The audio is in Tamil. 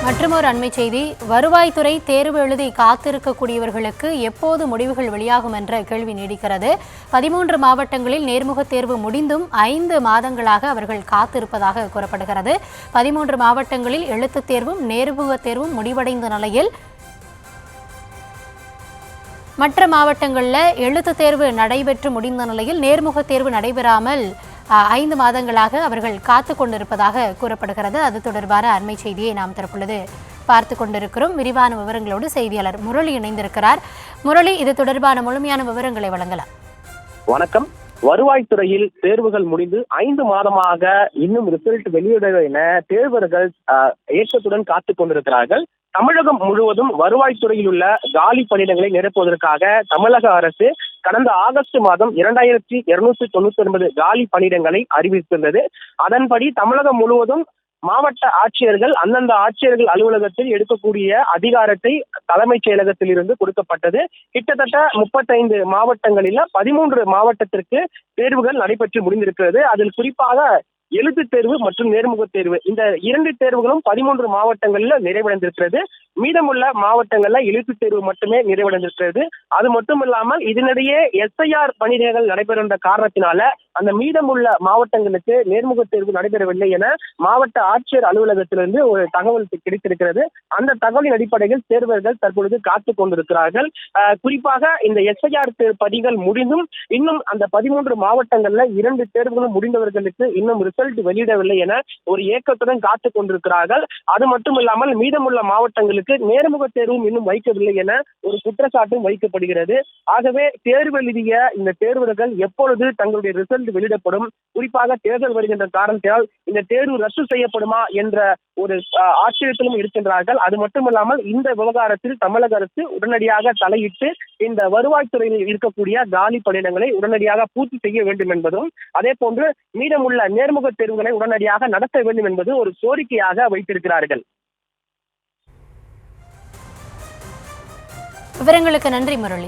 மற்றுமொரு அண்மை செய்தி, வருவாய்த்துறை தேர்வு எழுதி காத்திருக்கக்கூடியவர்களுக்கு எப்போது முடிவுகள் வெளியாகும் என்ற கேள்வி நீடிக்கிறது. 13 மாவட்டங்களில் நேர்முகத் தேர்வு முடிந்தும் 5 மாதங்களாக அவர்கள் காத்திருப்பதாக கூறப்படுகிறது. 13 மாவட்டங்களில் எழுத்துத் தேர்வும் நேர்முகத் தேர்வும் முடிவடைந்த நிலையில் மற்ற மாவட்டங்களில் எழுத்துத் தேர்வு நடைபெற்று முடிந்த நிலையில் நேர்முகத் தேர்வு நடைபெறாமல் 5 மாதங்களாக அவர்கள் காத்து கொண்டிருப்பதாக கூறப்படுகிறது. அது தொடர்பான அண்மை செய்தியை நாம் தற்பொழுது பார்த்து கொண்டிருக்கிறோம். விரிவான விவரங்களோடு செய்தியாளர் முரளி இணைந்திருக்கிறார். முரளி, இது தொடர்பான முழுமையான விவரங்களை வழங்கலாம். வணக்கம். வருவாய்த்துறையில் தேர்வுகள் முடிந்து 5 மாதமாக இன்னும் ரிசல்ட் வெளியிட என தேர்வர்கள் ஏக்கத்துடன் காத்துக் கொண்டிருக்கிறார்கள். தமிழகம் முழுவதும் வருவாய்த்துறையில் உள்ள காலி பணியிடங்களை நிரப்புவதற்காக தமிழக அரசு கடந்த ஆகஸ்ட் மாதம் 2299 காலி பணியிடங்களை அறிவித்திருந்தது. அதன்படி தமிழகம் முழுவதும் மாவட்ட ஆட்சியர்கள் அந்தந்த ஆட்சியர்கள் அலுவலகத்தில் எடுக்கக்கூடிய அதிகாரத்தை தலைமைச் செயலகத்தில் இருந்து கொடுக்கப்பட்டது. கிட்டத்தட்ட 35 மாவட்டங்களில் 13 மாவட்டத்திற்கு தேர்வுகள் நடைபெற்று முடிந்திருக்கிறது. அதில் குறிப்பாக எழுத்துத் தேர்வு மற்றும் நேர்முகத் தேர்வு, இந்த 2 தேர்வுகளும் 13 மாவட்டங்களில் நிறைவடைந்திருக்கிறது. மீதமுள்ள மாவட்டங்கள்ல எழுத்துத் தேர்வு மட்டுமே நிறைவடைந்திருக்கிறது. அது மட்டும் இல்லாமல் இதனிடையே SIR பணியிடங்கள் நடைபெறுகின்ற காரணத்தினால அந்த மீதமுள்ள மாவட்டங்களுக்கு நேர்முகத் தேர்வு நடைபெறவில்லை என மாவட்ட ஆட்சியர் அலுவலகத்திலிருந்து ஒரு தகவல் கிடைத்திருக்கிறது. அந்த தகவலின் அடிப்படையில் தேர்வர்கள் தற்பொழுது காத்துக் கொண்டிருக்கிறார்கள். குறிப்பாக இந்த SIR பணிகள் முடிந்தும் இன்னும் அந்த 13 மாவட்டங்கள்ல 2 தேர்வுகளும் முடிந்தவர்களுக்கு இன்னும் ரிசல்ட் வெளியிடவில்லை என ஒரு ஏக்கத்துடன் காத்துக் கொண்டிருக்கிறார்கள். அது மட்டும் இல்லாமல் மீதமுள்ள மாவட்டங்களுக்கு நேர்முக தேர்வும் இன்னும் வைக்கவில்லை என ஒரு குற்றச்சாட்டும் வைக்கப்படுகிறது. ஆகவே தேர்வு எழுதிய இந்த தேர்வர்கள் எப்பொழுது தங்களுடைய ரிசல்ட் வெளியிடப்படும், குறிப்பாக தேர்தல் வருகின்ற காரணத்தால் இந்த தேர்வு ரத்து செய்யப்படுமா என்ற ஒரு ஆச்சரியத்திலும் இருக்கின்றார்கள். அது மட்டுமல்லாமல் இந்த விவகாரத்தில் தமிழக அரசு உடனடியாக தலையிட்டு இந்த வருவாய்த்துறையில் இருக்கக்கூடிய காலி பணியிடங்களை உடனடியாக பூர்த்தி செய்ய வேண்டும் என்பதும், அதே போன்று மீதமுள்ள நேர்முக தேர்வுகளை உடனடியாக நடத்த வேண்டும் என்பது ஒரு கோரிக்கையாக வைத்திருக்கிறார்கள். விவரங்களுக்கு நன்றி முரளி.